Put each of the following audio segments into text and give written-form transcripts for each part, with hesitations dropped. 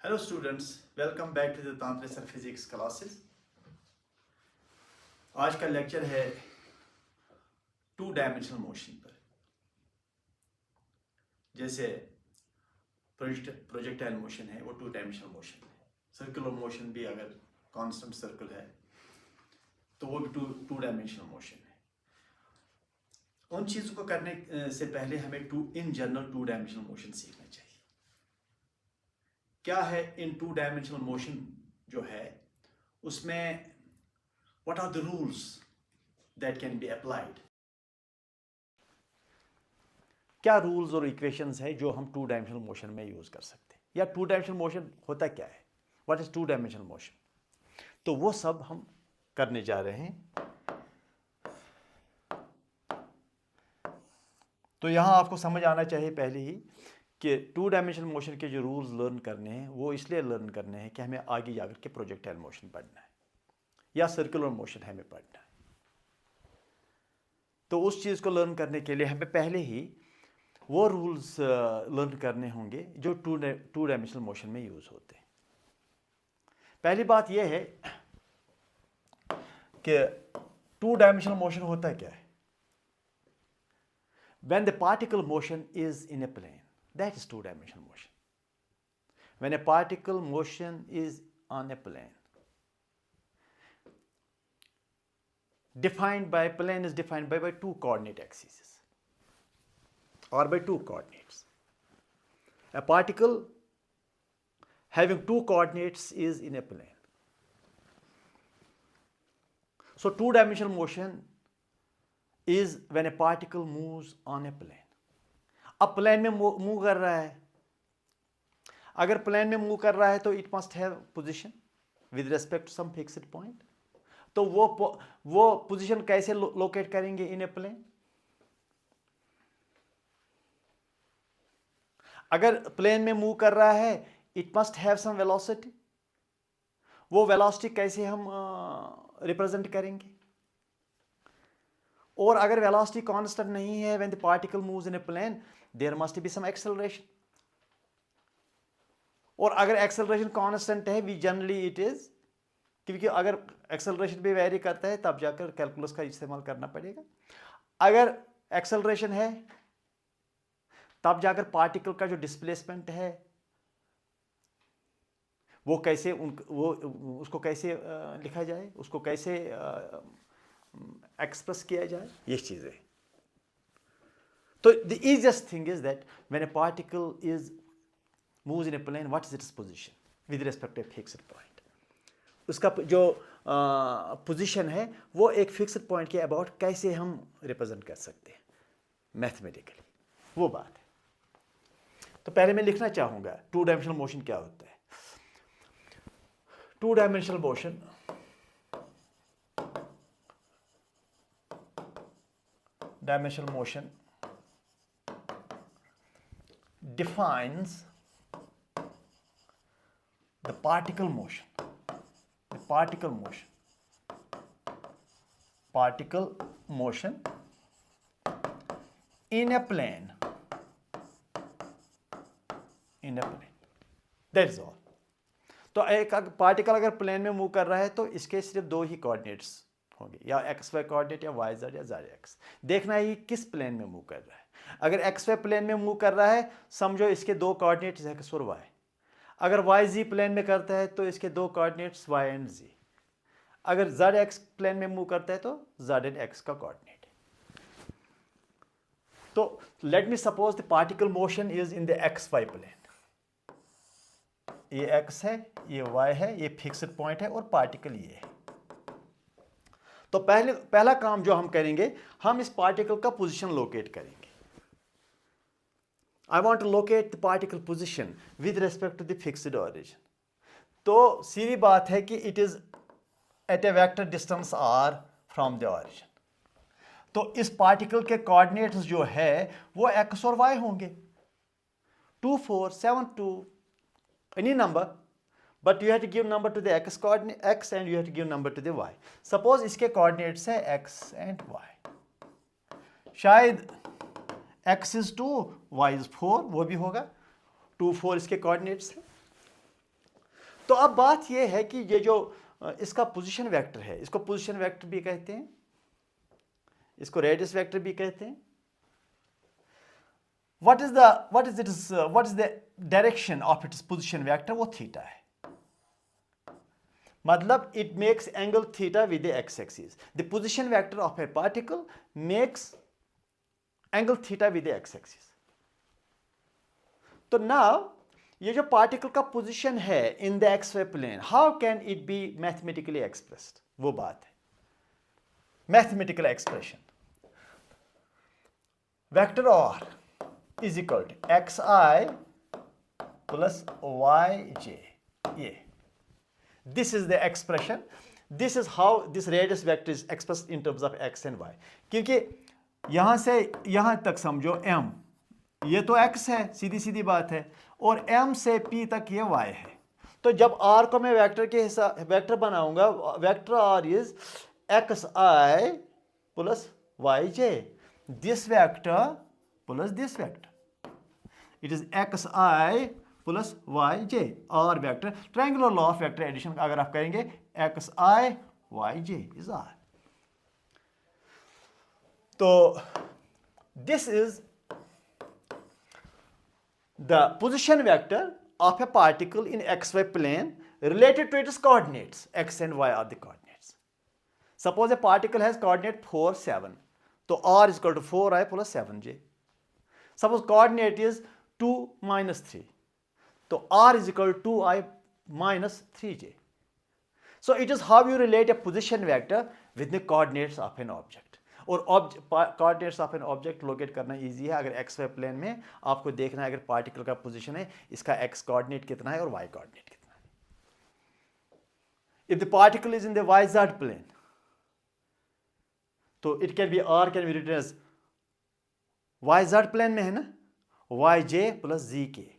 Hello students, welcome back to the Tantrik sir physics classes. आज का lecture है to dimensional motion पर। जैसे प्रोजेक्टाइल मोशन है वो टू डायमेंशनल मोशन है। सर्कुलर मोशन भी अगर कांस्टेंट सर्कल है तो वो भी टू डायमेंशनल मोशन है। उन चीज़ों को करने से पहले हमें in general to dimensional motion सीखना चाहिए। क्या है इन टू डायमेंशनल मोशन जो है उसमें what are the rules that can be applied. क्या रूल्स और इक्वेशंस है जो हम टू डायमेंशनल मोशन में यूज कर सकते हैं, या टू डायमेंशनल मोशन होता क्या है, what is to dimensional motion. तो वो सब हम करने जा रहे हैं। तो यहां आपको समझ आना चाहिए पहले ही कि टू डायमेंशनल मोशन के जो रूल्स लर्न करने हैं वो इसलिए लर्न करने हैं कि हमें आगे जाकर के प्रोजेक्टाइल मोशन पढ़ना है या सर्कुलर मोशन हमें पढ़ना है। तो उस चीज़ को लर्न करने के लिए हमें पहले ही वो रूल्स लर्न करने होंगे जो टू डायमेंशनल मोशन में यूज होते हैं। पहली बात यह है कि टू डायमेंशनल मोशन होता क्या है। When the particle motion is in a plane, that is two dimensional motion. When a particle motion is on a plane, plane is defined by two coordinate axes or by two coordinates. A particle having two coordinates is in a plane. So two dimensional motion is when a particle moves on a plane. अब plane में move कर रहा है। अगर plane में move कर रहा है तो it must have position with respect to some fixed point. तो वो पोजीशन कैसे लोकेट करेंगे इन ए प्लेन। अगर प्लेन में मूव कर रहा है it must have some velocity. वो वेलोसिटी कैसे हम रिप्रेजेंट करेंगे। और अगर वेलोसिटी कांस्टेंट नहीं है when the particle moves in a plane there must be some acceleration. और अगर एक्सेलरेशन कांस्टेंट है वी जनरली इट इज, क्योंकि अगर एक्सेलरेशन भी वेरी करता है तब जाकर कैलकुलस का इस्तेमाल करना पड़ेगा। अगर एक्सेलरेशन है तब जाकर पार्टिकल का जो डिस्प्लेसमेंट है वो कैसे उसको कैसे लिखा जाए, उसको कैसे एक्सप्रेस किया जाए, ये चीजें। तो the easiest thing is that when a particle is moves in a plane what is its position with respect to a fixed point. उसका जो पोजीशन है वो एक फिक्स्ड पॉइंट के अबाउट कैसे हम रिप्रेजेंट कर सकते हैं मैथमेटिकली, वो बात है। तो पहले मैं लिखना चाहूंगा टू डायमेंशनल मोशन क्या होता है। To dimensional motion defines the particle motion in a plane, that is all. तो एक पार्टिकल अगर प्लेन में मूव कर रहा है तो इसके सिर्फ दो ही कोऑर्डिनेट्स होंगे, या एक्स वाई कोऑर्डिनेट या वाई जेड या जेड एक्स। देखना ही किस प्लेन में मूव कर रहा है। अगर एक्स वाई प्लेन में मूव कर रहा है समझो इसके दो कोऑर्डिनेट्स एक्स और वाई। अगर वाई जी प्लेन में करता है तो इसके दो कोऑर्डिनेट्स वाई एंड जी। अगर जेड एक्स प्लेन में मूव करता है तो जेड एंड एक्स का कोऑर्डिनेट। तो let me suppose the particle motion is in the x Y plane. ये एक्स है, ये वाई है, ये फिक्स्ड पॉइंट है और पार्टिकल ये है। तो पहला काम जो हम करेंगे हम इस पार्टिकल का पोजीशन लोकेट करेंगे। I want to locate the particle position with respect to the fixed origin. तो सीधी बात है कि it is at a vector distance r from the origin. तो इस पार्टिकल के कोऑर्डिनेट्स जो है वो x और y होंगे, 2 4 7 2 any number, but you have to give number to the x coordinate x and you have to give number to the y. Suppose इसके coordinates है x and y, शायद x is 2 y is 4, वो भी होगा 2 4 इसके coordinates है। तो अब बात यह है कि ये जो इसका पोजीशन वेक्टर है, इसको पोजीशन वेक्टर भी कहते हैं, इसको रेडियस वेक्टर भी कहते हैं। what is the direction of its position vector? वो थीटा है, मतलब it makes angle theta with the x axis. The position vector of a particle makes angle theta with the x axis. तो now ये जो particle का position है in the x Y plane, how can it be mathematically expressed? वो बात है, mathematical expression. Vector r is equal to x i plus y j. ये this is the expression, this is how this radius vector is expressed in terms of x and y। क्योंकि यहां से यहां तक समझो m, ये तो x है, सीधी सीधी बात है, और m से p तक ये y है। तो जब r को मैं वेक्टर के हिसाब वेक्टर बनाऊंगा, vector r is xi plus yj, this vector plus this vector, it is xi plus y j, r vector. Triangular law of vector addition अगर आप करेंगे, x i y j is r. तो this is the position vector of a particle in x Y plane related to its coordinates, x and y are the coordinates. Suppose a particle has coordinate 4 7, तो r is equal to 4i plus 7j। Suppose coordinate is 2 -3, तो r is equal to 2i minus 3j. So it is how you relate a position vector with the coordinates of an object. और coordinates of an object locate करना easy है। अगर x Y plane में आपको देखना है, अगर particle का पोजीशन है, इसका एक्स कोऑर्डिनेट कितना है और वाई कोऑर्डिनेट कितना है। If the particle is in the yz plane, तो it can be r can be written as yz plane में है ना, yj प्लस zk,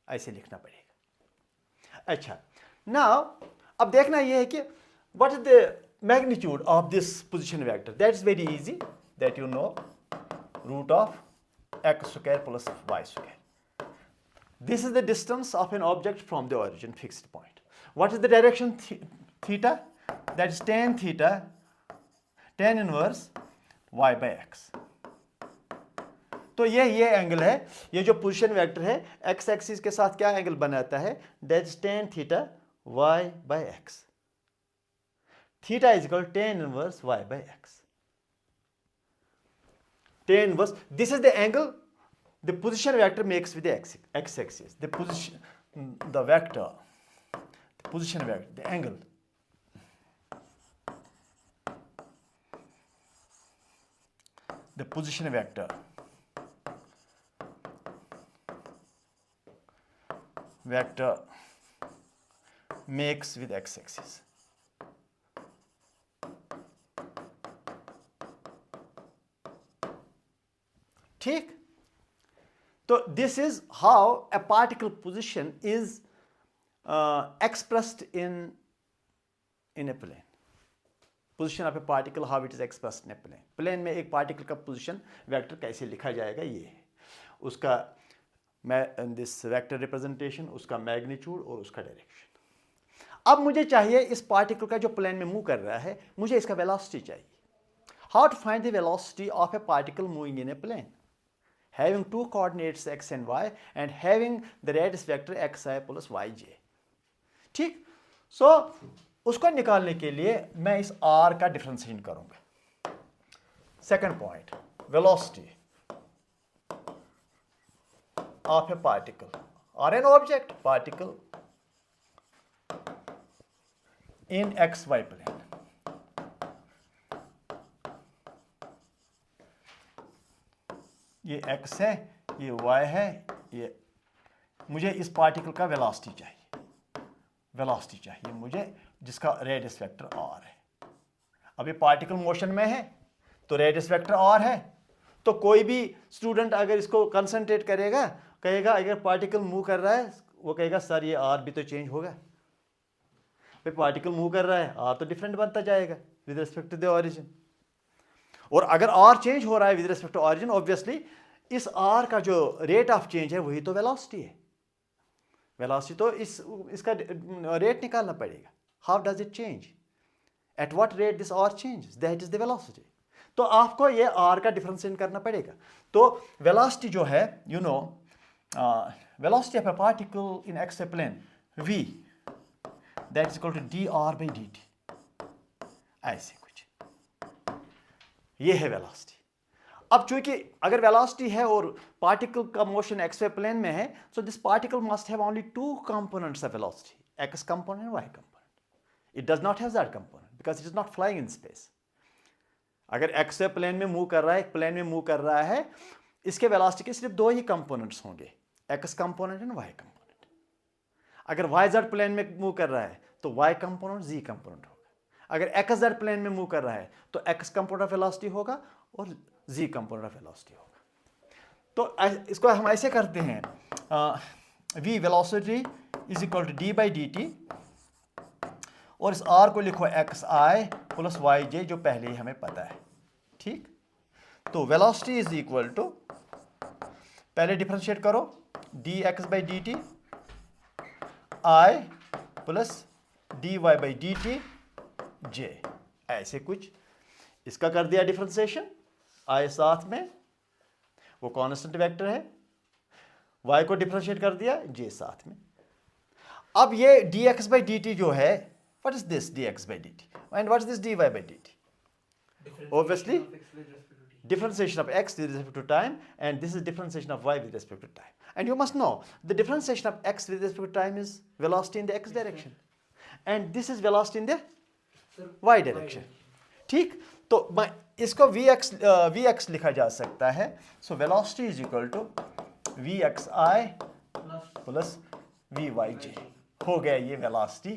ऐसे लिखना पड़ेगा। अच्छा, नाउ अब देखना यह है कि what is the magnitude of this position vector? That is very easy, that you know, root of x square plus y square. This is the distance of an object from the origin, fixed point. What is the direction theta? That is tan theta, tan inverse y by x. तो ये angle है, ये जो position vector है x axis के साथ क्या angle बनाता है? That is tan theta y by x. Theta is equal tan inverse y by x. Tan inverse, this is the angle the position vector makes with x axis. The position, the vector, the position vector, the angle, the position vector makes with x axis। ठीक, तो this is how a particle position is expressed in a plane। position of a particle, how it is expressed in a plane। Plane में एक particle का position vector कैसे लिखा जाएगा, ये है उसका दिस वेक्टर रिप्रेजेंटेशन, उसका मैग्नीट्यूड और उसका डायरेक्शन। अब मुझे चाहिए इस पार्टिकल का जो प्लेन में मूव कर रहा है, मुझे इसका वेलोसिटी चाहिए। How to find the velocity of a particle moving in a plane having two coordinates x and y and having the radius vector x i plus y j. ठीक, so उसको निकालने के लिए मैं इस r का differentiation करूंगा। Second point, velocity of a particle or an object particle in xy plane। ये x है, ये y है, ये मुझे इस पार्टिकल का वेलोसिटी चाहिए मुझे, जिसका रेडियस वेक्टर r है। अब ये पार्टिकल मोशन में है तो रेडियस वेक्टर r है। तो कोई भी स्टूडेंट अगर इसको कंसंट्रेट करेगा, कहेगा अगर पार्टिकल मूव कर रहा है, वो कहेगा सर ये r भी तो चेंज होगा। भाई पार्टिकल मूव कर रहा है, r तो डिफरेंट बनता जाएगा with respect to the origin. और अगर r चेंज हो रहा है with respect to origin, obviously इस r का जो रेट ऑफ चेंज है वही तो वेलोसिटी है। वेलोसिटी तो इसका रेट निकालना पड़ेगा. How does it change, at what rate this are changes, that is the velocity. तो आपको ये आर का डिफरेंशिएट करना पड़ेगा. तो वेलोसिटी जो है, you know, velocity of a particle in x plane v, that is equal to d r by d t. ऐसे कुछ ये है वेलोसिटी. अब चूंकि अगर वेलोसिटी है और पार्टिकल का मोशन एक्स वाई प्लेन में है, so this particle must have only two components of velocity, x component and y component. It does not have that component because it is not flying in space. अगर x Y plane में move कर रहा है, एक plane में move कर रहा है, इसके वेलोसिटी के सिर्फ दो ही कंपोनेंट्स होंगे, x component and y component. अगर वाई जेड प्लेन में मूव कर रहा है तो वाई कंपोनेंट जी कंपोनेंट होगा. अगर एक्स जेड प्लेन में मूव कर रहा है तो एक्स कंपोनेंट ऑफ वेलोसिटी होगा और जी कंपोनेंट ऑफ वेलोसिटी होगा. तो इसको हम ऐसे करते हैं, v velocity is equal to d by d t, और इस आर को लिखो x i plus y j, जो पहले ही हमें पता है. ठीक, तो वेलोसिटी इज इक्वल टू, पहले डिफरेंशिएट करो, d x by d t i plus d y by d t j, ऐसे कुछ. इसका कर दिया डिफरेंशिएशन, आई साथ में, वो कांस्टेंट वेक्टर है, y को डिफरेंशिएट कर दिया, j साथ में. अब ये dx by dt जो है, what is this dx by dt and what is this dy by dt? Obviously differentiation of x with respect to time, and this is differentiation of y with respect to time. And you must know the differentiation of x with respect to time is velocity in the x direction, and this is velocity in the y direction. ठीक, तो इसको vx लिखा जा सकता है. So velocity is equal to vxi plus vyj. हो गया ये वेलोसिटी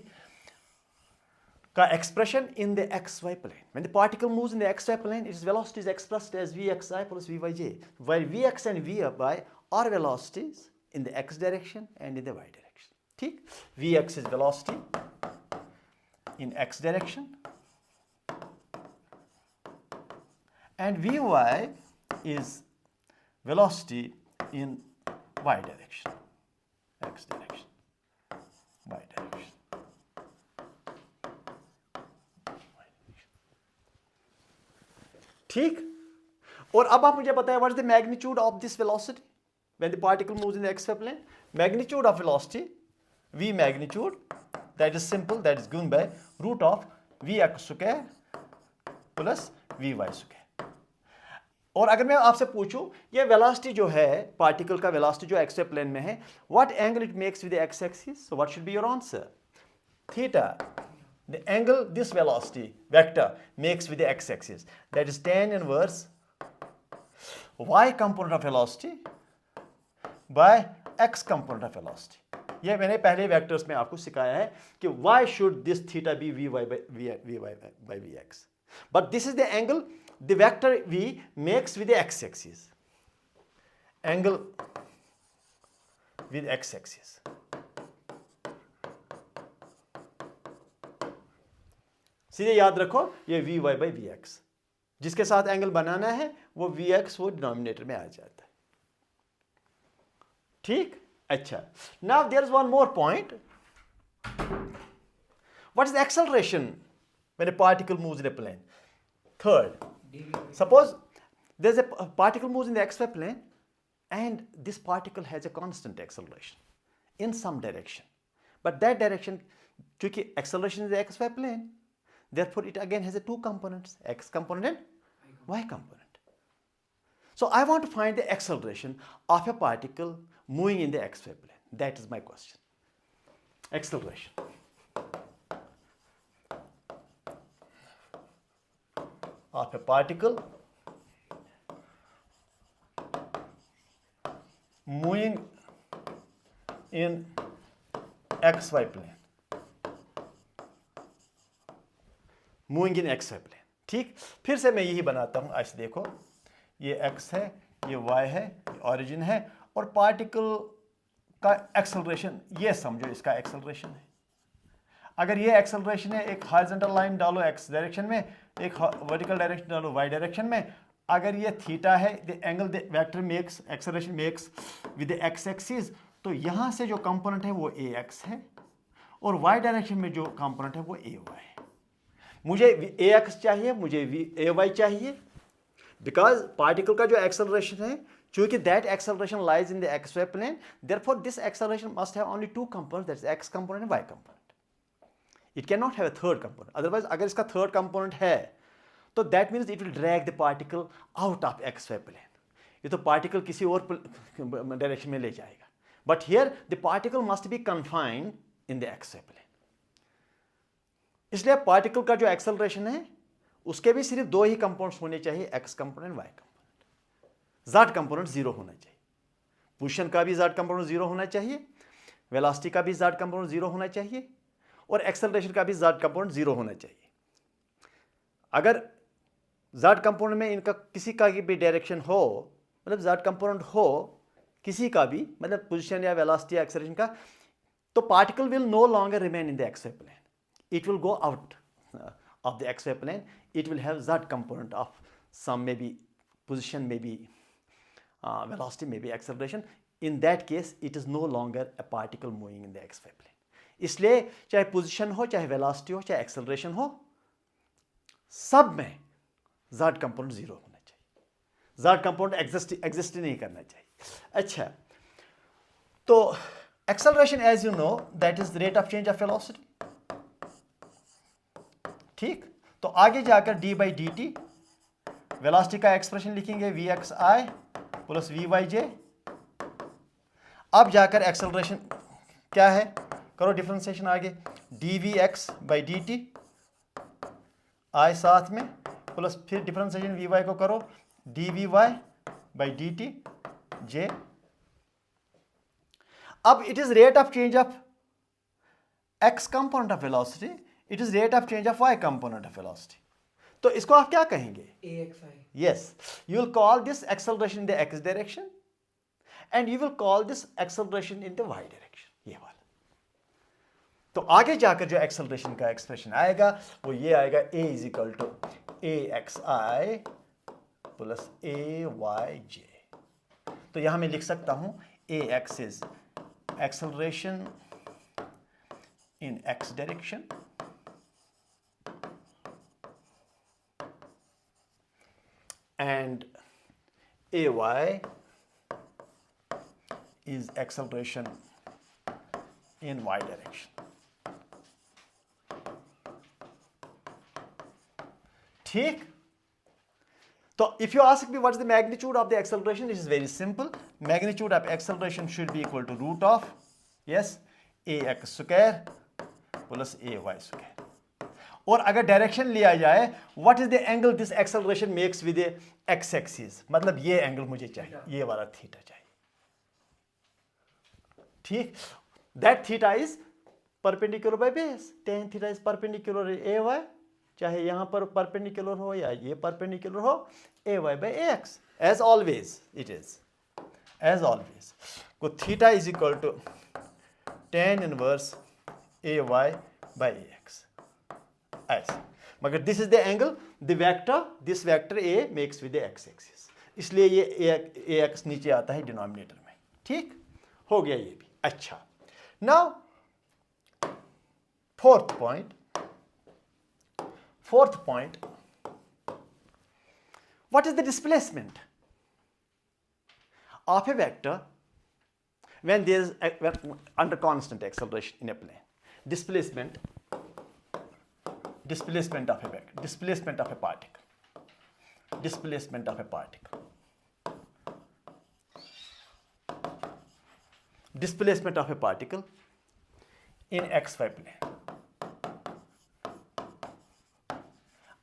का expression in the xy plane. When the particle moves in the xy plane, its velocity is expressed as vxi plus vyj, while vx and vy are velocities in the x direction and in the y direction. ठीक, vx is velocity in x direction and vy is velocity in y direction, x direction, y direction. ठीक, और अब आप मुझे बताएं what is the magnitude of this velocity when the particle moves in the xy plane? Magnitude of velocity, v magnitude, that is simple, that is given by root of vx square plus vy square. और अगर मैं आपसे पूछूं ये velocity जो है particle का, velocity जो एक्स वाई प्लेन में है, what angle it makes with the x axis, so what should be your answer? Theta. The angle this velocity vector makes with the x axis, that is tan inverse y component of velocity by x component of velocity. ये मैंने पहले vectors में आपको सिखाया है कि why should this theta be vy by vx, but this is the angle the vector v makes with the x-axis, angle with x-axis. सीधे याद रखो ये vy by vx, जिसके साथ एंगल बनाना है वो vx वो डिनोमिनेटर में आ जाता है. ठीक, अच्छा. Now there is one more point. What is the acceleration when a particle moves in a plane? Third, suppose there's a particle moves in the xy plane and this particle has a constant acceleration in some direction, but that direction, chunki acceleration is the xy plane, therefore it again has a two components, x component and y component. So I want to find the acceleration of a particle moving in the xy plane. That is my question. Acceleration of a particle moving in xy plane, moving in xy plane. ठीक, फिर से मैं यही बनाता हूं. ऐसे देखो, ये x है, ये y है, ये ऑरिजिन है, और पार्टिकल का एक्सेलरेशन ये समझो इसका एक्सेलरेशन है. अगर ये एक्सेलरेशन है, एक हॉरिजॉन्टल लाइन डालो x डायरेक्शन में, एक वर्टिकल डायरेक्शन डालो y डायरेक्शन में. अगर ये थीटा है, the angle the vector makes acceleration makes with the x axis, तो यहाँ से जो कंपोनेंट है वो ए एक्स है और वाई डायरेक्शन में जो कंपोनेंट है वो ए वाई है। मुझे ए एक्स चाहिए, मुझे ए वाई चाहिए, बिकॉज पार्टिकल का जो एक्सेलरेशन है, चूंकि that acceleration lies in the x Y plane, therefore this acceleration must have only two component, that's x component and y component. It can not have a third component. Otherwise अगर इसका third component है तो that means it will drag the particle out of x Y plane. ये तो particle किसी और direction में ले जाएगा. But here the particle must be confined in the x Y plane. इसलिए पार्टिकल का जो एक्सेलरेशन है उसके भी सिर्फ दो ही कंपोनेंट्स होने चाहिए, x component, y component. Z component zero होना चाहिए. पोजीशन का भी जेड कंपोनेंट जीरो होना चाहिए, वेलोसिटी का भी जेड कंपोनेंट जीरो होना चाहिए और एक्सेलरेशन का भी जेड कंपोनेंट जीरो होना चाहिए. अगर जेड कंपोनेंट में इनका किसी का भी डायरेक्शन हो, मतलब जेड कंपोनेंट हो किसी का भी, मतलब पोजीशन या वेलोसिटी या एक्सेलरेशन का, तो particle will no longer remain in the x Y plane. It will go out of the xy plane. It will have z component of some maybe position, maybe velocity, maybe acceleration. In that case, it is no longer a particle moving in the xy plane. इसलिए चाहे position हो, चाहे velocity हो, चाहे acceleration हो, सब में z component zero होना चाहिए. z कंपोनेंट एग्जिस्ट नहीं करना चाहिए. अच्छा, तो acceleration as you know that is the rate of change of velocity. ठीक, तो आगे जाकर d by d t, velocity का एक्सप्रेशन लिखेंगे v x i plus v y j. अब जाकर एक्सेलरेशन क्या है, करो डिफरेंशिएशन आगे, d v x by d t i साथ में, प्लस फिर डिफरेंशिएशन वी वाई को करो d v y by d t j. अब it is rate of change of x component of velocity, it is rate of change of y component of velocity. तो इसको आप क्या कहेंगे, yes, you will call this acceleration in the x direction and you will call this acceleration in the y direction, ये वाला. तो आगे जाकर जो एक्सेलरेशन का एक्सप्रेशन आएगा वो ये आएगा, a is equal to a x i plus a y j. तो यहां मैं लिख सकता हूं a x is acceleration in x direction and ay is acceleration in y direction. ठीक, तो if you ask me what is the magnitude of the acceleration, it is very simple. Magnitude of acceleration should be equal to root of, yes, ax square plus ay square. और अगर direction लिया जाए, what is the angle this acceleration makes with x axis, मतलब ये angle मुझे चाहिए, ये वाला थीटा चाहिए. ठीक, that theta is perpendicular by base. Tan theta is perpendicular A Y, चाहे यहां पर परपेंडिकुलर हो या ये परपेंडिकुलर हो, A Y by A X. As always it is, as always को theta is equal to tan inverse A Y by A X. ऐसे, मगर this is the angle, the vector, this vector A makes with the x axis, इसलिए ये ए x नीचे आता है denominator में. ठीक हो गया ये भी. अच्छा, now fourth point, what is the displacement of a vector when there is under constant acceleration in a plane. Displacement of a vector, displacement of a particle, displacement of a particle in xy plane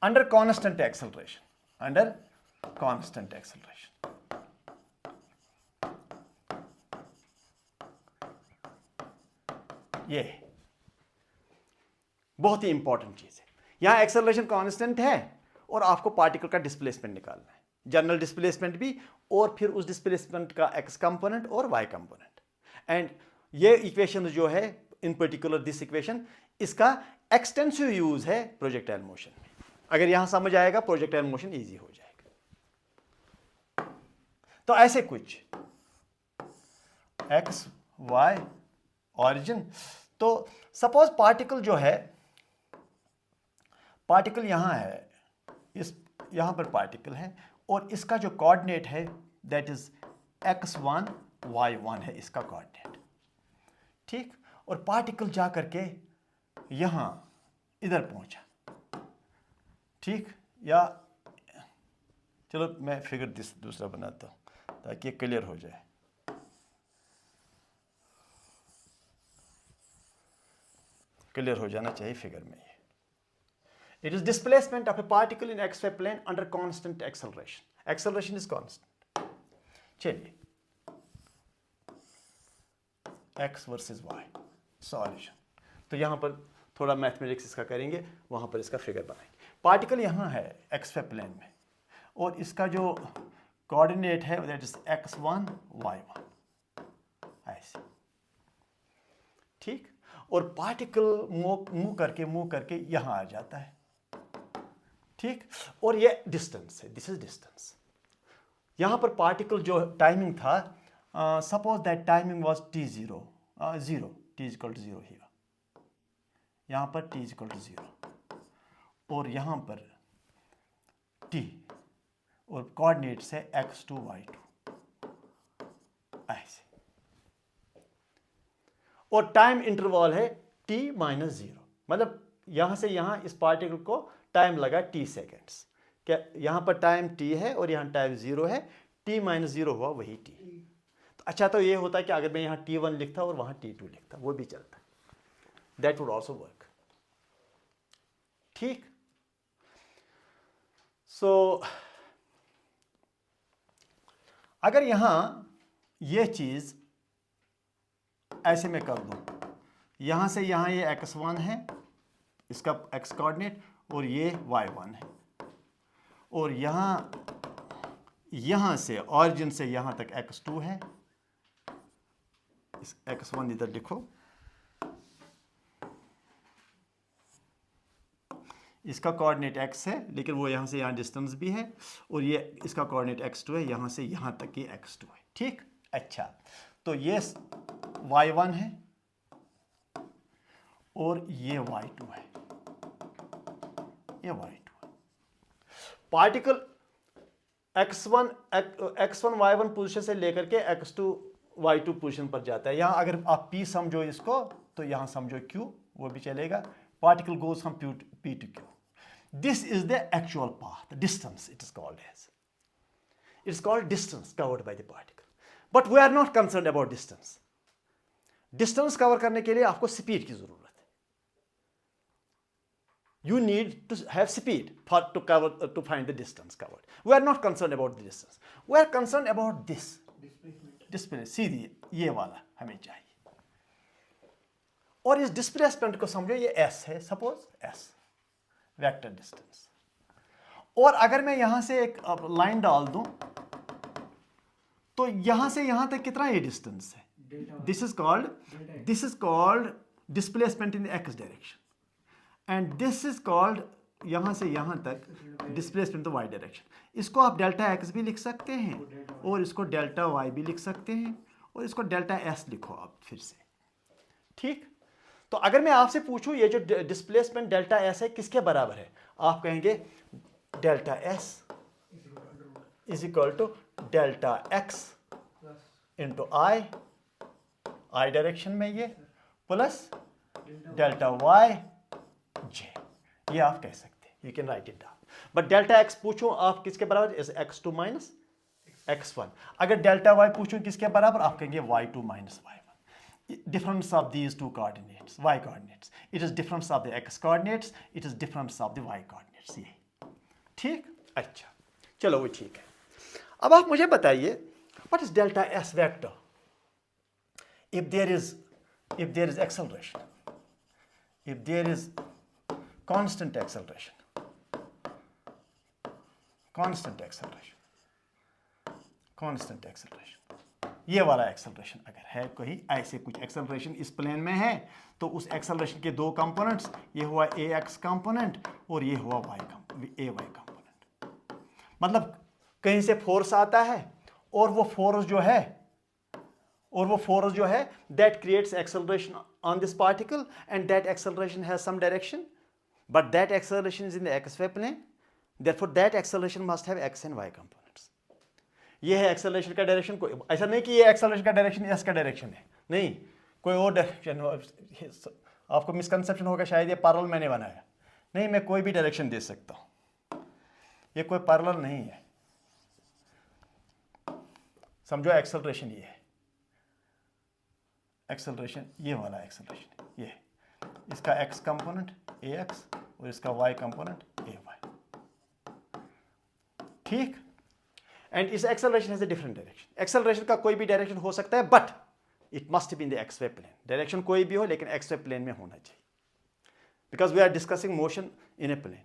under constant acceleration. ये बहुत ही important चीज है. यहां acceleration constant है और आपको particle का displacement निकालना है, जनरल डिस्प्लेसमेंट भी, और फिर उस डिस्प्लेसमेंट का एक्स कंपोनेंट और वाई कंपोनेंट. एंड ये इक्वेशन जो है, इन पर्टिकुलर दिस इक्वेशन, इसका एक्सटेंसिव यूज है प्रोजेक्टाइल मोशन में. अगर यहां समझ आएगा प्रोजेक्टाइल मोशन इजी हो जाएगा. तो ऐसे कुछ एक्स वाई ऑरिजिन। तो सपोज पार्टिकल जो है, पार्टिकल यहाँ है, इस यहाँ पर पार्टिकल है और इसका जो कोऑर्डिनेट है दैट इज x1 y1 है इसका कोऑर्डिनेट, ठीक। और पार्टिकल जा करके यहाँ इधर पहुंचा, ठीक। या चलो मैं फिगर दूसरा बनाता हूँ ताकि ये क्लियर हो जाए। क्लियर हो जाना चाहिए फिगर में ये। It is displacement of a particle in xy plane under constant acceleration. Acceleration is constant. चलिए x versus y solution। तो यहाँ पर थोड़ा मैथमेटिक्स इसका करेंगे, वहाँ पर इसका फिगर बनाएंगे। पार्टिकल यहाँ है xy प्लेन में और इसका जो कोऑर्डिनेट है दैट इज x1 y1 ऐसे, ठीक। और पार्टिकल मूव करके यहाँ आ जाता है, ठीक। और ये डिस्टेंस है, दिस इज डिस्टेंस। यहाँ पर पार्टिकल जो टाइमिंग था, suppose that timing was t0 0, t is equal to 0 ही, यहाँ पर t इज इक्वल टू 0 और यहाँ पर t और कोऑर्डिनेट्स है x2 y2 ऐसे। और टाइम इंटरवल है t माइनस 0, मतलब यहाँ से यहाँ इस पार्टिकल को टाइम लगा t सेकेंड्स। क्या यहाँ पर टाइम t है और यहाँ टाइम 0 है, t माइनस 0 हुआ वही t। तो अच्छा तो ये होता है कि अगर मैं यहाँ t1 लिखता और वहाँ t2 लिखता, वो भी चलता, दैट वुड ऑल्सो वर्क, ठीक। सो अगर यहाँ ये चीज ऐसे में कर दूं, यहाँ से यहाँ ये x1 है इसका x कोऑर्डिनेट और ये y1 है और यहाँ से ऑरिजिन से यहाँ तक x2 है, इस x1 इधर लिखो, इसका कोऑर्डिनेट x है लेकिन वो यहाँ से यहाँ डिस्टेंस भी है और ये इसका कोऑर्डिनेट x2 है, यहाँ से यहाँ तक ये x2 है, ठीक। अच्छा तो ये y1 है और ये y2 है, ये y2 है। पार्टिकल x1 y1 पोजीशन से लेकर के x2 y2 पोजीशन पर जाता है। यहाँ अगर आप p समझो इसको तो यहाँ समझो q, वो भी चलेगा। Particle goes from P to Q. This is the actual path, the distance it is called as. It's called distance covered by the particle. But we are not concerned about distance. Distance cover करने के लिए आपको speed की जरूरत है. You need to have speed to find the distance covered. We are not concerned about the distance. We are concerned about this. Displacement. सीधी ये वाला हमें चाहिए. और इस डिस्प्लेसमेंट को समझो ये s है, सपोज s वेक्टर डिस्टेंस। और अगर मैं यहां से एक लाइन डाल दूं तो यहां से यहां तक कितना ये डिस्टेंस है, this is called displacement in x direction and this is called यहां से यहां तक डिस्प्लेसमेंट इन y डायरेक्शन। इसको आप डेल्टा x भी लिख सकते हैं और इसको डेल्टा y भी लिख सकते हैं और इसको डेल्टा s लिखो आप फिर से, ठीक। तो अगर मैं आपसे पूछूं ये जो डिस्प्लेसमेंट डेल्टा एस है किसके बराबर है, आप कहेंगे delta s is equal to delta x into i direction में ये प्लस डेल्टा वाई जे, ये आप कह सकते हैं, you can write it down. But delta x पूछूं आप किसके बराबर, इज x2 माइनस x1। अगर डेल्टा वाई पूछूं किसके बराबर, आप कहेंगे y2 minus y1। Difference of these two coordinates, y coordinates. It is difference of the x coordinates. It is difference of the y coordinates. ये ठीक, अच्छा चलो वो ठीक है। अब आप मुझे बताइए what is delta s vector? If there is acceleration, if there is constant acceleration, ये वाला एक्सेलरेशन अगर है कोई ऐसे कुछ एक्सेलरेशन इस प्लेन में है तो उस एक्सेलरेशन के दो कंपोनेंट्स, ये हुआ ax कंपोनेंट और ये हुआ ay कंपोनेंट। मतलब कहीं से फोर्स आता है और वो फोर्स जो है और वो फोर्स जो है that creates acceleration on this particle and that acceleration has some direction but that acceleration is in the x y plane, therefore that acceleration must have x and y components. ये है acceleration का direction. कोई ऐसा नहीं कि ये acceleration का direction S का डायरेक्शन है, नहीं, कोई और डायरेक्शन। आपको मिसकंसेप्शन होगा शायद ये पैरेलल मैंने बनाया, नहीं, मैं कोई भी डायरेक्शन दे सकता हूं, ये कोई पैरेलल नहीं है। समझो एक्सेलरेशन ये है, एक्सेलरेशन ये वाला एक्सेलरेशन ये है, इसका एक्स कंपोनेंट ए एक्स और इसका वाई कंपोनेंट ए वाई, ठीक। एंड इस acceleration has a different direction. Acceleration का कोई भी डायरेक्शन हो सकता है but it must be in the x Y plane. Direction कोई भी हो लेकिन एक्स वाई प्लेन में होना चाहिए, because we are discussing motion in a plane.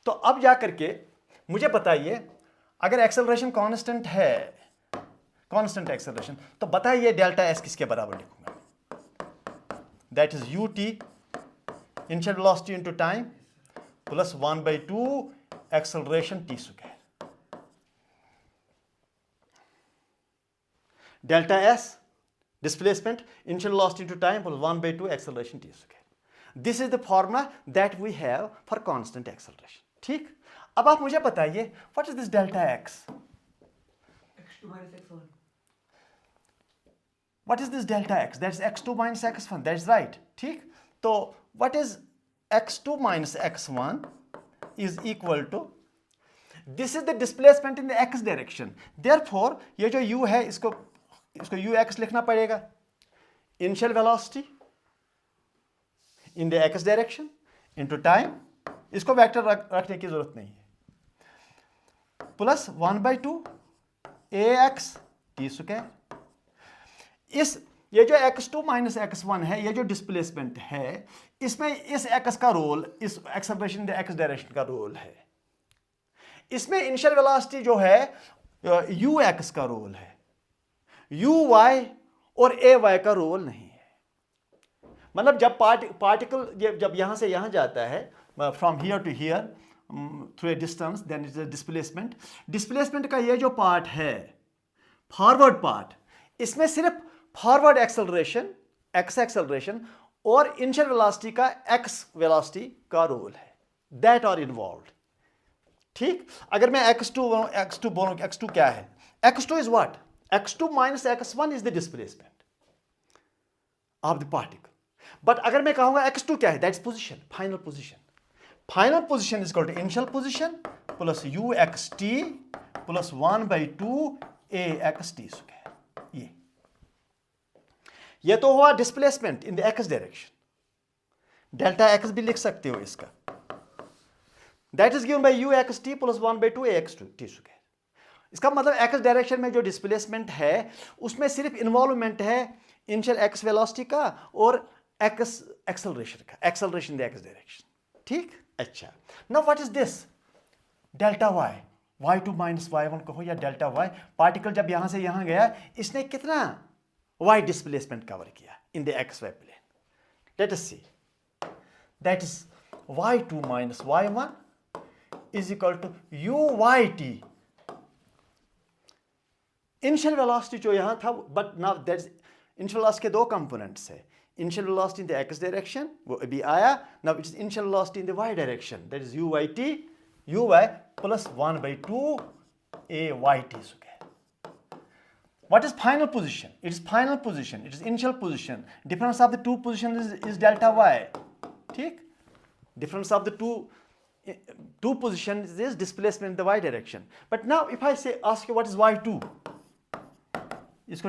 तो अब जा करके मुझे बताइए, अगर एक्सेलरेशन कांस्टेंट है, कांस्टेंट एक्सेलरेशन, तो बताइए डेल्टा एस किसके बराबर लिखूंगा? That is u t initial velocity into time plus 1/2 acceleration t square. Delta S displacement initial velocity to time plus 1/2 acceleration t square. This is the formula that we have for constant acceleration. ठीक। अब आप मुझे बताइए what is this delta x? x2 minus x1. What is this delta x? That's x2 minus x1. That's right. ठीक। तो what is x2 minus x1 is equal to, this is the displacement in the x direction. Therefore ये जो u है इसको ux लिखना पड़ेगा, initial velocity in the x direction into time, इसको vector रखने की जरूरत नहीं है, प्लस 1/2 ax टी स्क्वायर। इस ये जो x2 माइनस x1 है, ये जो डिस्प्लेसमेंट है, इसमें इस x का रोल, इस acceleration in the x direction का रोल है। इसमें इनिशियल वेलोसिटी जो है ux का रोल है, यू वाई और ए वाई का रोल नहीं है। मतलब जब पार्टिकल जब यहां से यहां जाता है, from here to here through a distance, then is displacement. Displacement का ये जो पार्ट है, फॉरवर्ड पार्ट, इसमें सिर्फ फॉरवर्ड एक्सेलरेशन, एक्स एक्सेलरेशन और इनिशियल वेलोसिटी का एक्स वेलोसिटी का रोल है, दैट आर इन्वॉल्व्ड। ठीक। अगर मैं x2 बोलूं, x2 क्या है? x2 is what? x2 minus x1 is the displacement of the particle. But अगर मैं कहूंगा x2 क्या है? That's position, final position. Final position is equal to initial position plus uxt plus 1/2 axt square. ये तो हुआ displacement in the x direction. Delta x भी लिख सकते हो इसका. That is given by uxt plus 1/2 axt square. इसका मतलब एक्स डायरेक्शन में जो डिस्प्लेसमेंट है उसमें सिर्फ इन्वॉल्वमेंट है इनिशियल एक्स वेलोसिटी का और एक्स एक्सेलरेशन का, एक्सेलरेशन द एक्स डायरेक्शन। ठीक। अच्छा, now what is this? Delta y, y2 minus y1 कहो या डेल्टा वाई। पार्टिकल जब यहां से यहां गया, इसने कितना y डिस्प्लेसमेंट कवर किया in the x Y plane? Let us see, that is y2 minus y1 is equal to uyt। Initial velocity जो यहां था, but now that's initial velocity के दो कंपोनेंट्स है, initial velocity in the x direction वो अभी आया, now it's initial velocity in the y direction, that is uy plus 1/2 ayt square. What is final position? It is final position, it is initial position. Difference of the two position is delta Y. ठीक। Difference of the two positions is displacement in the y direction. But now if I say, ask you what is y2, इसको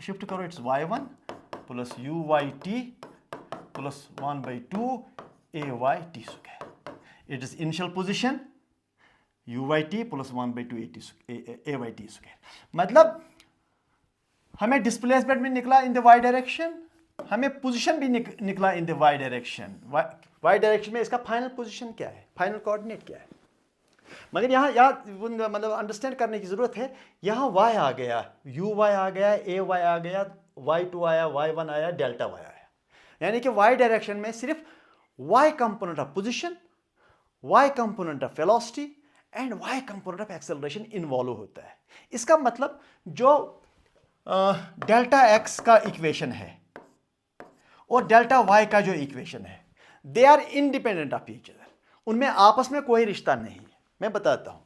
shift करो, it's y1 plus uyt plus 1/2 ayt square. It is initial position uyt plus 1/2 ayt square. मतलब हमें displacement भी निकला in the y direction, हमें position भी निकला in the y direction. y direction में इसका फाइनल पोजीशन क्या है, फाइनल कोऑर्डिनेट क्या है? मगर यहाँ मतलब अंडरस्टैंड करने की जरूरत है। यहाँ y आ गया, uy आ गया, ay आ गया, y2 आया, y1 आया, डेल्टा y आया। यानी कि y डायरेक्शन में सिर्फ y component of position, y component of velocity and y component of acceleration involve होता है। इसका मतलब जो डेल्टा एक्स का इक्वेशन है और डेल्टा वाई का जो इक्वेशन है, they are independent of each other, उनमें आपस में कोई रिश्ता नहीं है। मैं बताता हूं,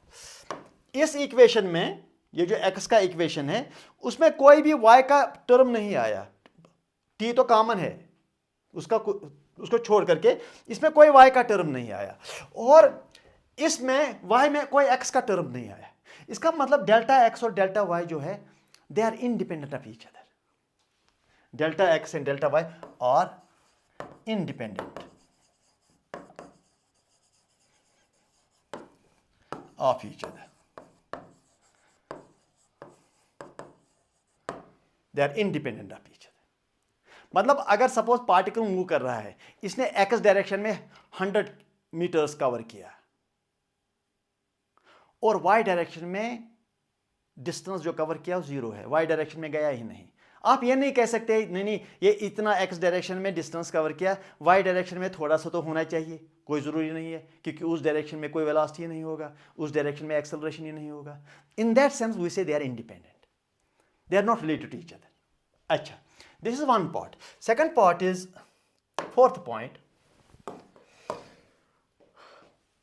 इस इक्वेशन में, ये जो एक्स का इक्वेशन है, उसमें कोई भी वाई का टर्म नहीं आया, टी तो कॉमन है उसको छोड़ करके, इसमें कोई वाई का टर्म नहीं आया, और इसमें वाई में कोई एक्स का टर्म नहीं आया। इसका मतलब डेल्टा एक्स और डेल्टा वाई जो है, they are independent of each other. Delta x and delta y are independent of each other. They are independent of each other. मतलब अगर सपोज पार्टिकल मूव कर रहा है, इसने एक्स डायरेक्शन में 100 मीटर्स कवर किया और वाई डायरेक्शन में डिस्टेंस जो कवर किया वो 0 है, वाई डायरेक्शन में गया ही नहीं। आप ये नहीं कह सकते नहीं ये इतना एक्स डायरेक्शन में डिस्टेंस कवर किया, वाई डायरेक्शन में थोड़ा सा तो होना चाहिए, कोई ज़रूरी नहीं है, क्योंकि उस डायरेक्शन में कोई वेलोसिटी नहीं होगा, उस डायरेक्शन में एक्सेलरेशन ही नहीं होगा। In that sense we say they are independent, they are not related to each other. अच्छा, this is one part. Second part is, fourth point,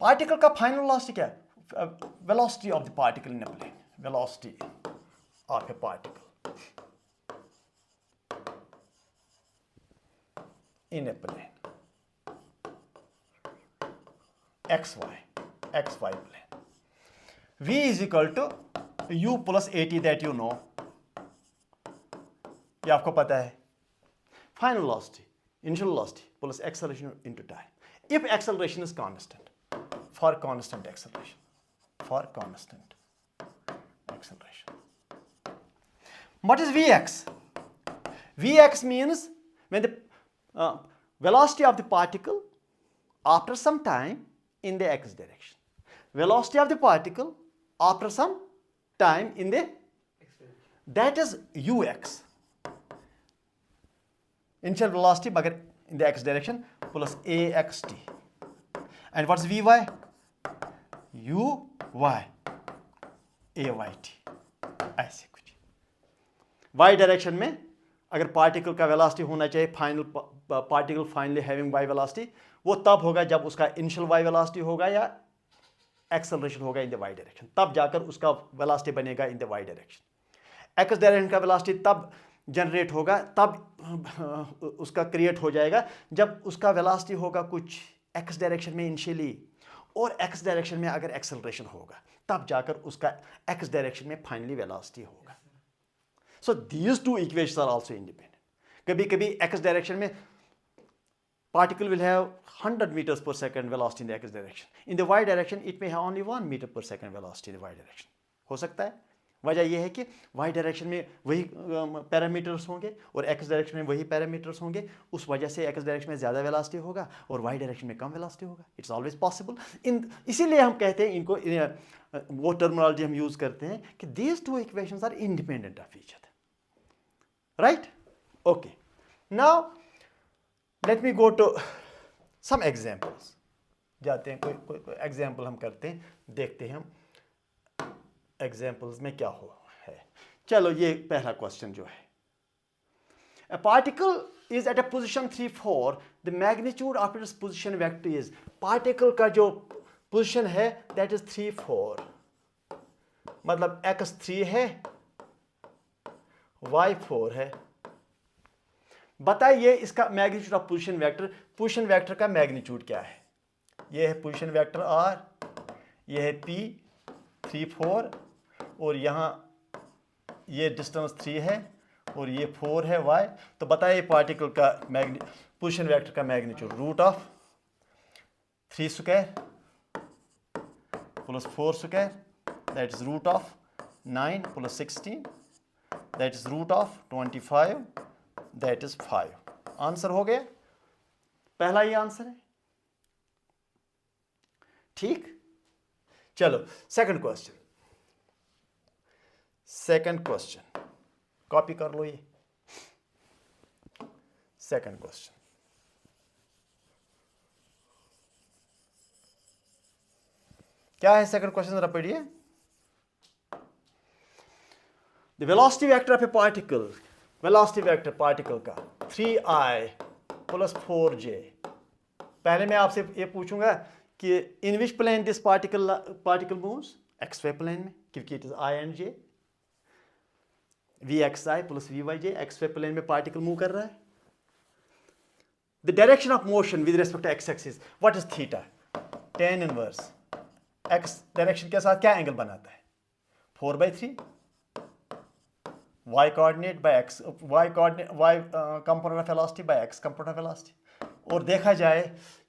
particle का फाइनल वेलोसिटी क्या है? Velocity of the particle in a plane, velocity of a particle in a plane xy plane. V is equal to u plus at, that you know, ये आपको पता है। Final velocity, initial velocity plus acceleration into time. If acceleration is constant, for constant acceleration, What is Vx? Vx means when the velocity of the particle after some time in the x direction. Velocity of the particle after some time in the, that is ux. Initial velocity but in the x direction plus axt. And what's vy? uy ayt. ऐसे कुछ y direction में अगर particle का velocity होना चाहिए, final particle finally having y velocity, वो तब होगा जब उसका इनिशियल वाई वेलोसिटी होगा या एक्सेलरेशन होगा इन द वाई डायरेक्शन, तब जाकर उसका वेलोसिटी बनेगा in the y direction. X direction का वेलोसिटी तब जनरेट होगा, तब उसका क्रिएट हो जाएगा जब उसका वेलोसिटी होगा कुछ एक्स डायरेक्शन में इनिशियली, और एक्स डायरेक्शन में अगर एक्सेलरेशन होगा तब जाकर उसका एक्स डायरेक्शन में फाइनली वेलोसिटी होगा। So these two equations are also independent. कभी कभी x direction में particle will have 100 meters per second velocity in the x direction. In the y direction it may have only 1 meter per second velocity in the y direction. हो सकता है। वजह यह है कि y डायरेक्शन में वही पैरामीटर्स होंगे और x डायरेक्शन में वही पैरामीटर्स होंगे, उस वजह से x डायरेक्शन में ज़्यादा वेलोसिटी होगा और y डायरेक्शन में कम वेलोसिटी होगा। It's always possible. इसीलिए हम कहते हैं इनको, वो टर्मिनोलॉजी हम यूज़ करते हैं कि these two equations are independent of each other, right? Okay, now let me go to some examples. जाते हैं, कोई एग्जाम्पल हम करते हैं, देखते हैं हम एग्जाम्पल्स में क्या हो है। चलो ये पहला क्वेश्चन जो है, a particle is at a position 3 4, the magnitude of its position vector is, particle का जो पोजिशन है that is 3 4, मतलब x 3 है y4 है। बताइए इसका magnitude of position vector, position vector का मैग्नीट्यूड क्या है? ये है पोजीशन वेक्टर r, ये है p 3 4, और यहाँ ये डिस्टेंस 3 है और ये 4 है y। तो बताइए पार्टिकल का पोजीशन वेक्टर का magnitude, root of 3 square plus 4 square, that is root of 9 plus 16, that is root of 25, that is 5. Answer हो गया, पहला ही आंसर है। ठीक, चलो सेकंड क्वेश्चन कॉपी कर लो ये। सेकंड क्वेश्चन, क्या है सेकंड क्वेश्चन, जरा पढ़िए। The velocity vector of a particle, velocity vector particle का 3i प्लस 4j। पहले मैं आपसे ये पूछूंगा कि in which plane this particle moves, X Y plane में, क्योंकि it is i and j। vxi plus vyj, X Y plane में पार्टिकल मूव कर रहा है। The direction of motion with respect to X axis, what is theta? tan inverse X direction के साथ क्या angle बनाता है? 4/3 y coordinate by x, y coordinate, y component of velocity by x component of velocity. और देखा जाए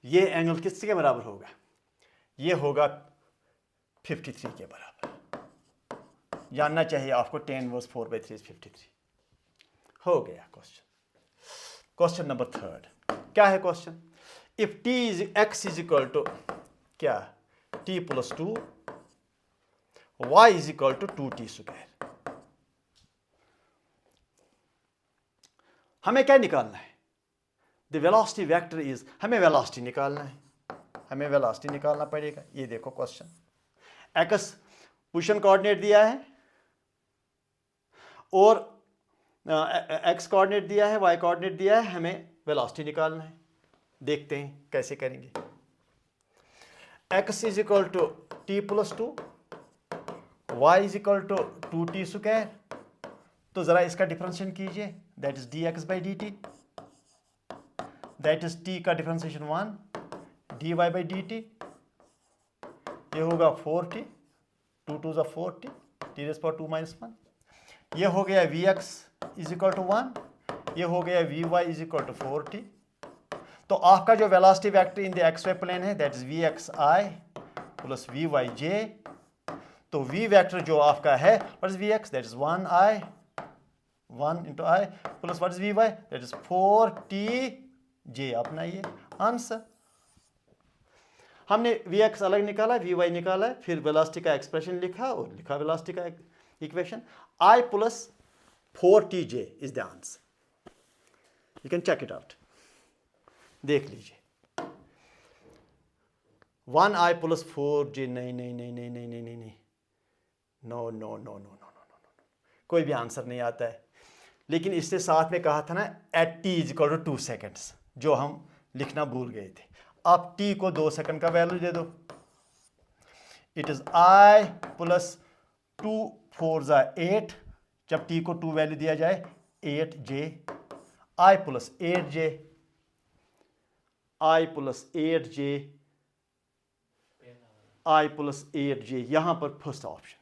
ये angle किसके बराबर होगा? ये होगा 53 के बराबर। जानना चाहिए आपको tan इनवर्स 4/3 is 53। हो गया क्वेश्चन। क्वेश्चन नंबर 3 क्या है question? If t is x is equal to क्या? t plus 2, y is equal to 2t square. हमें क्या निकालना है? द वेलोसिटी वेक्टर इज, हमें वेलोसिटी निकालना है, हमें वेलोसिटी निकालना पड़ेगा। ये देखो क्वेश्चन, एक्स पोजीशन कोऑर्डिनेट दिया है और एक्स कोऑर्डिनेट दिया है, वाई कोऑर्डिनेट दिया है, हमें वेलोसिटी निकालना है। देखते हैं कैसे करेंगे। X is equal to t plus 2, y is equal to 2t square. तो जरा इसका डिफरेंशिएशन कीजिए, that is dx by dt, that is t का डिफरेंशिएशन 1, dy बाई dt, ये होगा 4t, 2 2 ज़ा 4t, t rays power 2 minus 1। ये हो गया vx इज इक्वल टू 1, ये हो गया vy is equal to 4t। तो आपका जो velocity vector in the x Y plane है that is vxi plus vyj। तो v वेक्टर जो आपका है what is vx, that is 1 into i plus what is vy, that is 4tj। अपना ये आंसर। हमने vx अलग निकाला, vy निकाला, फिर वेलोसिटी का एक्सप्रेशन लिखा और लिखा वेलोसिटी का equation. i plus 4tj is the answer. You can check it out, देख लीजिए। 1i प्लस 4j, नहीं नहीं नहीं नहीं नहीं नहीं नहीं नहीं, no no no no no no no, कोई भी आंसर नहीं आता है। लेकिन इससे साथ में कहा था ना at t is equal to 2 seconds, जो हम लिखना भूल गए थे। अब t को 2 सेकंड का वैल्यू दे दो। इट इज i प्लस 2 4 ज़ा 8, जब t को 2 वैल्यू दिया जाए 8j, i plus 8j, i plus 8j, i plus 8j। यहां पर फर्स्ट ऑप्शन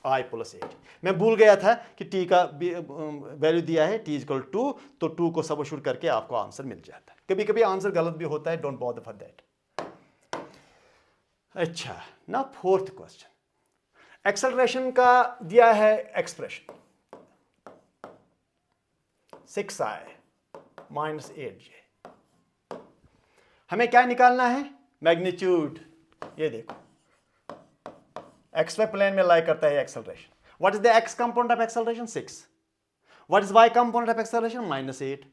i प्लस 8। मैं भूल गया था कि t का वैल्यू दिया है t इक्वल 2, तो 2 को सबस्टिट्यूट करके आपको आंसर मिल जाता है। कभी कभी आंसर गलत भी होता है, डोंट बॉदर फॉर दैट। अच्छा, ना फोर्थ क्वेश्चन, एक्सेलरेशन का दिया है एक्सप्रेशन 6i माइनस 8j। हमें क्या निकालना है? मैग्नीट्यूड। ये देखो एक्स वाई प्लेन में लाई करता है acceleration. What is the x component of acceleration? 6। What is y component of acceleration? -8।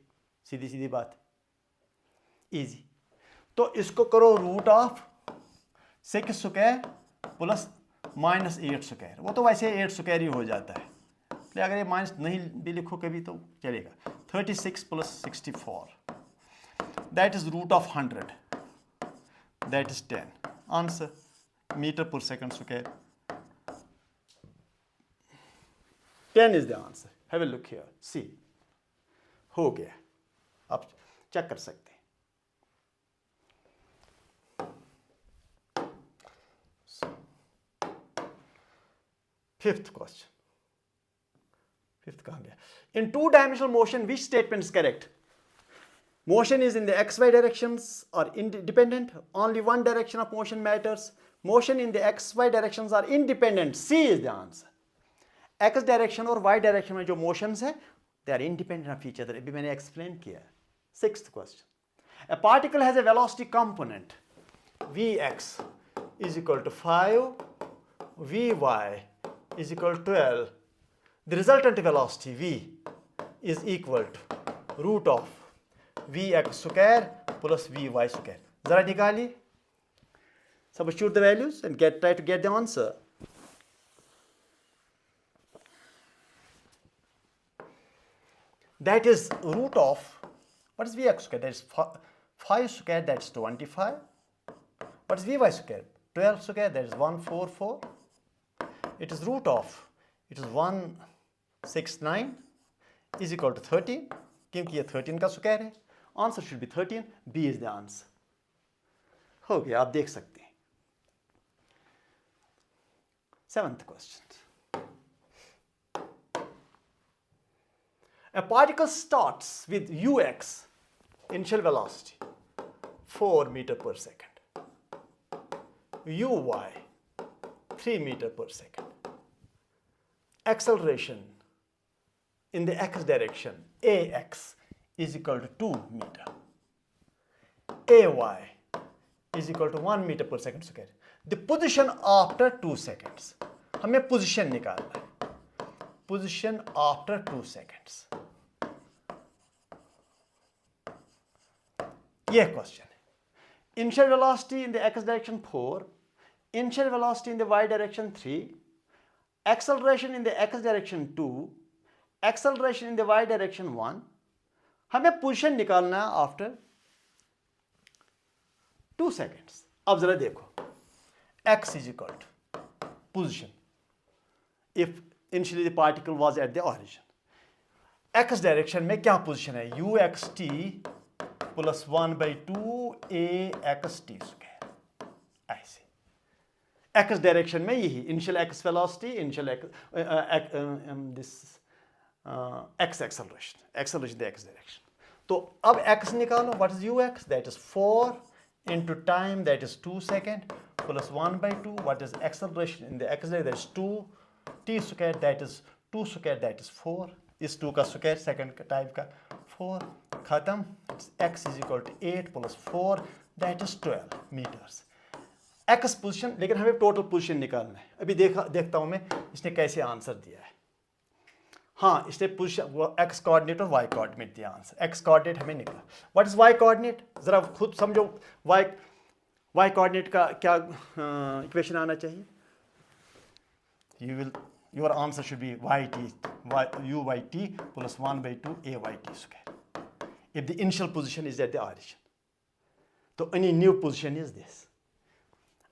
सीधी सीधी बात, इजी। तो इसको करो root of 6 square plus -8 square. वो तो वैसे 8 स्क्वायर ही हो जाता है, इसलिए अगर ये माइनस नहीं भी लिखो कभी तो चलेगा। 36 plus 64, that is root of 100, that is 10। Answer meter per second square, 10 is the answer. Have a look here, see, हो गया। आप चेक कर सकते हैं। फिफ्थ क्वेश्चन, फिफ्थ कहाँ गया? इन 2 dimensional motion which statement is correct? Motion is in the xy directions are independent. Only one direction of motion matters. Motion in the xy directions are independent. C is the answer. X direction और y direction में जो motions है, they are independent of each other. अभी मैंने explain किया। Sixth question. A particle has a velocity component Vx is equal to 5, Vy is equal to 12. The resultant velocity V is equal to root of Vx square plus Vy square. जरा निकालिए, substitute the values and try to get the answer. that is root of, what is Vx square? That is 5 square, that is 25. What is Vy square? 12 square, that is 144. It is root of, it is 169 is equal to 13, क्योंकि ये 13 का square है. Answer should be 13. B is the answer. हो गया, आप देख सकते हैं. 7th question. A particle starts with ux, initial velocity, 4 meter per second. uy, 3 meter per second. Acceleration in the x direction, ax, is equal to 2 meter. ay is equal to 1 meter per second square. The position after 2 seconds. हमें position निकालना है. Position after 2 seconds. ये question है. Initial velocity in the x direction 4, initial velocity in the y direction 3, acceleration in the x direction 2, acceleration in the y direction 1. हमें position निकालना है after 2 seconds. अब जरा देखो, x is equal to position if initially the particle was at the origin. x direction में क्या position है? uxt plus 1 by 2 axt square. ऐसे x direction में यही initial x velocity, initial x, this x acceleration in the x direction. तो अब x निकालो. What is ux? That is 4 into time, that is 2 seconds, plus 1 by 2. What is acceleration in the x direction? That is 2 t square, that is 2 square, that is 4. इस 2 का square second का type का 4. खत्म. x is equal to 8 plus 4, that is 12 meters. x position, लेकिन हमें total position निकालना है. अभी देखता हूं मैं इसने कैसे आंसर दिया है. हाँ, इसने पोजीशन x कोऑर्डिनेट और y कोऑर्डिनेट दिया आंसर. x कोऑर्डिनेट हमें निकला. What is y coordinate? जरा खुद समझो. y कोऑर्डिनेट का क्या इक्वेशन आना चाहिए? your answer should be uyt plus 1 by 2 ayt square. If the initial position is at the origin. So any new position is this.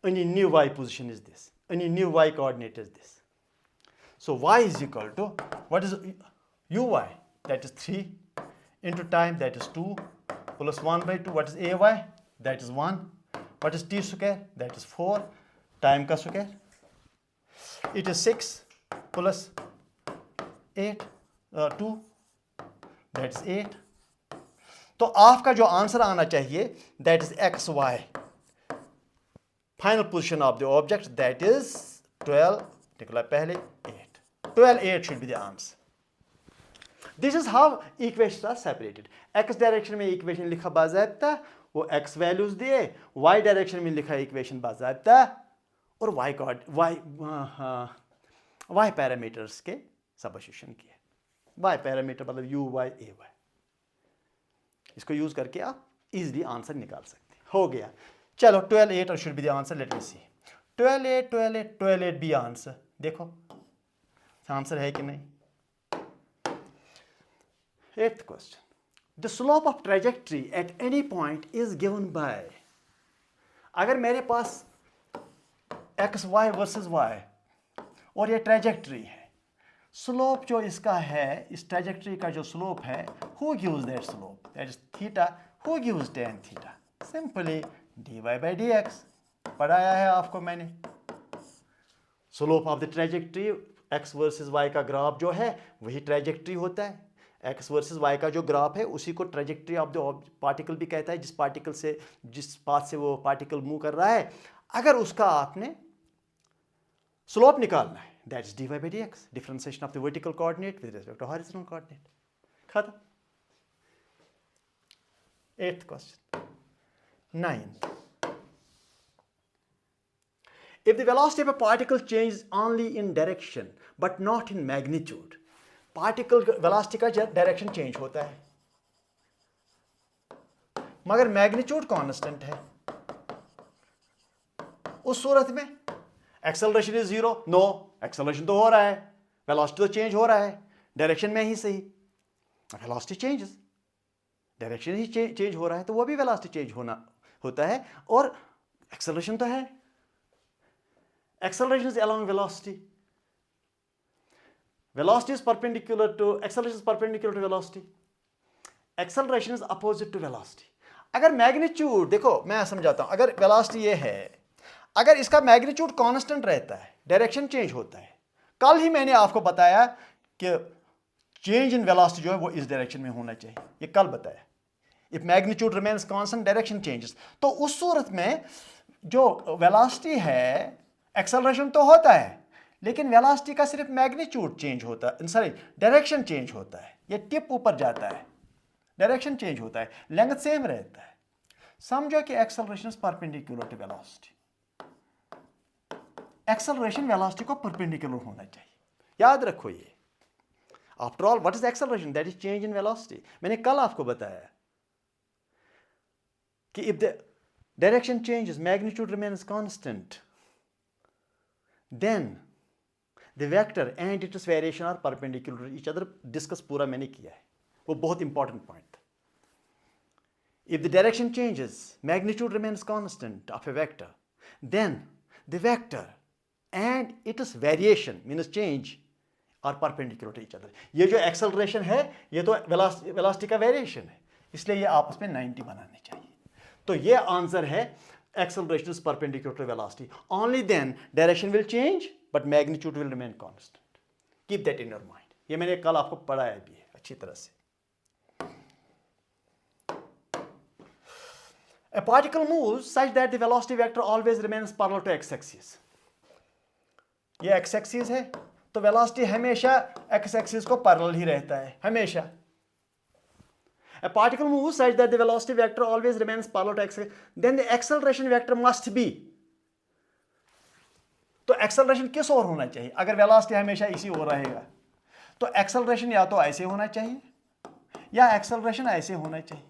Any new y position is this. Any new y coordinate is this. So y is equal to, what is uy? That is 3 into time, that is 2 plus 1 by 2. What is ay? That is 1. What is t square? That is 4. Time का square. It is 6 plus 8, 2. That is 8. तो आपका जो answer आना चाहिए, that is xy. Final position of the object, that is 12. निकला पहले 8. 12, 8 should be the answer. This is how equations are separated. X direction में equation लिखा बाज़ाब्ता, वो x values दिए. Y direction में लिखा equation बाज़ाब्ता, और y parameters के substitution किए. Y parameter मतलब u, y, a, y. इसको यूज करके आप इजीली आंसर निकाल सकते हैं. हो गया. चलो 12, 8 और should be the answer. Let me see. 12, 8, 12, 8, 12, 8 भी आंसर. देखो आंसर है कि नहीं. 8th question. The slope of trajectory at any point is given by. अगर मेरे पास x, y versus y और ये ट्रेजेक्ट्री है, स्लोप जो इसका है, इस ट्रेजेक्ट्री का जो स्लोप है, who gives that slope? That is theta. Who gives tan theta? Simply dy by dx. पढ़ाया है आपको मैंने. Slope of the trajectory, x versus y का ग्राफ जो है वही ट्रेजेक्ट्री होता है. x वर्सेस y का जो ग्राफ है उसी को ट्रेजेक्ट्री ऑफ द पार्टिकल भी कहता है. जिस पाथ से वो पार्टिकल मूव कर रहा है, अगर उसका आपने स्लोप निकालना है, that is dy by dx. Differentiation of the vertical coordinate with respect to horizontal coordinate. खत्म. 8th question. 9th. If the velocity of a particle changes only in direction but not in magnitude, particle velocity का direction change होता है, मगर magnitude constant है. उस सूरत में acceleration is 0. No, acceleration तो हो रहा है, velocity तो change हो रहा है, direction में ही सही. वेलोसिटी चेंजेस, डायरेक्शन ही चेंज हो रहा है तो वो भी वेलोसिटी चेंज होता है। और एक्सेलरेशन तो है, acceleration is along velocity. Velocity is perpendicular to acceleration is perpendicular to velocity. Acceleration is opposite to velocity. अगर मैग्नीट्यूड देखो मैं समझाता हूं, अगर वेलोसिटी ये है, अगर इसका मैग्नीट्यूड कांस्टेंट रहता है, डायरेक्शन चेंज होता है। कल ही मैंने आपको बताया कि चेंज इन वेलोसिटी जो है वो इस डायरेक्शन में होना चाहिए, ये कल बताया। If magnitude remains constant direction changes, तो उस सूरत में जो वेलोसिटी है, एक्सेलरेशन तो होता है लेकिन वेलोसिटी का सिर्फ मैग्नीट्यूड चेंज होता है, सॉरी डायरेक्शन चेंज होता है, ये टिप ऊपर जाता है, डायरेक्शन चेंज होता है, लेंथ सेम रहता है। समझो कि acceleration is perpendicular to velocity, acceleration velocity को परपेंडिकुलर होना चाहिए, याद रखो ये। After all what is acceleration? That is change in velocity. मैंने कल आपको बताया कि if the direction changes, magnitude remains constant, then the vector and its variation are perpendicular to each other। Discuss पूरा मैंने किया है, वो बहुत इंपॉर्टेंट पॉइंट था। if the direction changes, magnitude remains constant of a vector, then the vector and its variation means change are perpendicular to each other। ये जो acceleration है ये तो वेलोसिटी का वेरिएशन है, इसलिए ये आपस में 90 बनाने चाहिए। तो ये आंसर है acceleration is perpendicular to velocity. Only then direction will change but magnitude will remain constant. Keep that in your mind. ये मैंने कल आपको पढ़ाया भी है अच्छी तरह से। A particle moves such that the velocity vector always remains parallel to x-axis. ये x-axis है तो velocity हमेशा x-axis को parallel ही रहता है, हमेशा। A particle moves such that the velocity vector always remains parallel to x, then the acceleration vector must be। तो acceleration किस ओर होना चाहिए? अगर वेलोसिटी हमेशा इसी ओर रहेगा तो एक्सेलरेशन या तो ऐसे होना चाहिए या एक्सेलरेशन ऐसे होना चाहिए,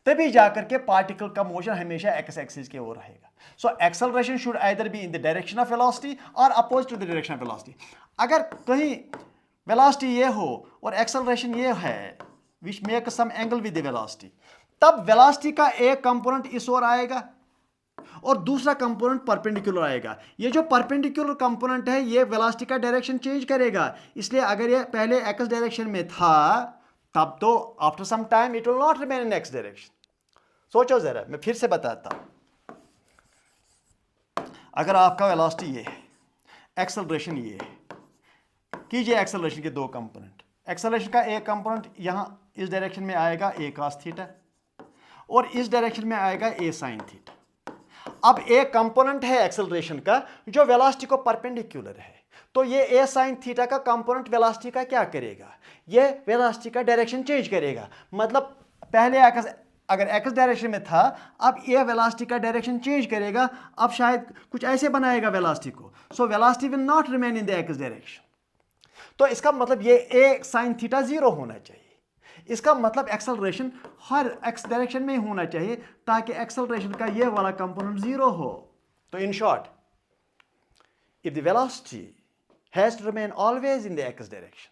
तभी जाकर के पार्टिकल का मोशन हमेशा एक्स एक्सिस के ओर रहेगा। So acceleration should either be in the direction of velocity और oppose to the direction of velocity. अगर कहीं वेलोसिटी ये हो और एक्सेलरेशन ये है which make some angle with the velocity, तब वेलोसिटी का एक कंपोनेंट इस ओर आएगा और दूसरा कंपोनेंट परपेंडिकुलर आएगा। ये जो परपेंडिकुलर कंपोनेंट है ये वेलोसिटी का डायरेक्शन चेंज करेगा, इसलिए अगर ये पहले एक्स डायरेक्शन में था तब तो after some time it will not remain in x direction. सोचो जरा, मैं फिर से बताता हूं। अगर आपका वेलोसिटी ये है, एक्सेलरेशन ये है, कीजिए एक्सेलरेशन के दो कंपोनेंट। एक्सेलरेशन का एक कंपोनेंट यहां इस डायरेक्शन में आएगा a cos थीटा और इस डायरेक्शन में आएगा a sin थीटा। अब एक कंपोनेंट है एक्सेलरेशन का जो वेलोसिटी को परपेंडिकुलर है, तो ये a sin थीटा का कंपोनेंट वेलोसिटी का क्या करेगा? ये वेलोसिटी का डायरेक्शन चेंज करेगा। मतलब पहले अगर x डायरेक्शन में था, अब ये वेलोसिटी का डायरेक्शन चेंज करेगा, अब शायद कुछ ऐसे बनाएगा वेलोसिटी को। So velocity will not remain in the x direction. तो इसका मतलब ये a sin थीटा 0 होना चाहिए। इसका मतलब एक्सेलरेशन हर x डायरेक्शन में होना चाहिए ताकि एक्सेलरेशन का ये वाला कंपोनेंट 0 हो। तो in short, if the velocity has to remain always in the x direction,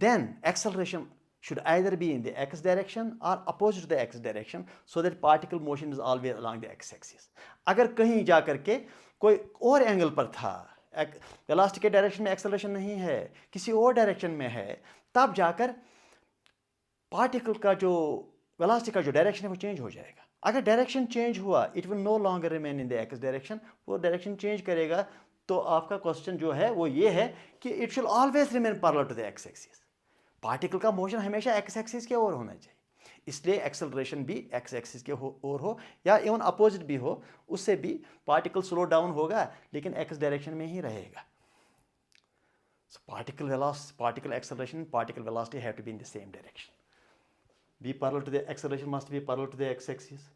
then acceleration should either be in the x direction or opposite to the x direction, so that particle motion is always along the x axis। अगर कहीं जा करके कोई और angle पर था, velocity के direction में एक्सेलरेशन नहीं है, किसी और डायरेक्शन में है, तब जाकर पार्टिकल का जो वेलोसिटी का जो डायरेक्शन है वो चेंज हो जाएगा। अगर डायरेक्शन चेंज हुआ, it will no longer remain in the x direction, वो डायरेक्शन चेंज करेगा। तो आपका क्वेश्चन जो है वो ये है कि it should always remain parallel to the x axis. Particle का मोशन हमेशा एक्स एक्सिस के ओर होना चाहिए, इसलिए एक्सेलरेशन भी एक्स एक्सिस के ओर हो या इवन अपोजिट भी हो, उससे भी पार्टिकल स्लो डाउन होगा लेकिन एक्स डायरेक्शन में ही रहेगा। So particle velocity, particle acceleration, particle velocity have to be in the same direction. Be parallel to the acceleration must be parallel to the x-axis,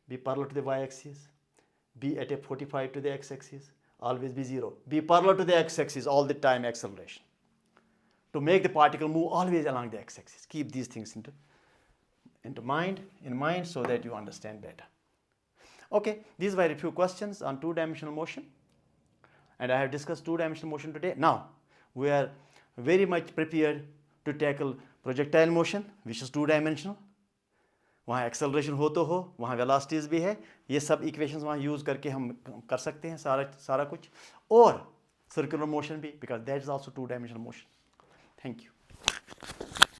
be parallel to the y-axis, be at a 45 to the x-axis, always be 0. Be parallel to the x-axis all the time, acceleration. To make the particle move always along the x-axis. Keep these things in mind so that you understand better. Okay, these were a few questions on two-dimensional motion, and I have discussed two-dimensional motion today. Now, we are very much prepared to tackle projectile motion which is 2 dimensional, वहाँ acceleration हो तो हो, वहाँ velocities भी है, ये सब equations वहाँ यूज़ करके हम कर सकते हैं सारा कुछ, और सर्कुलर मोशन भी, because that is also 2 dimensional motion. Thank you.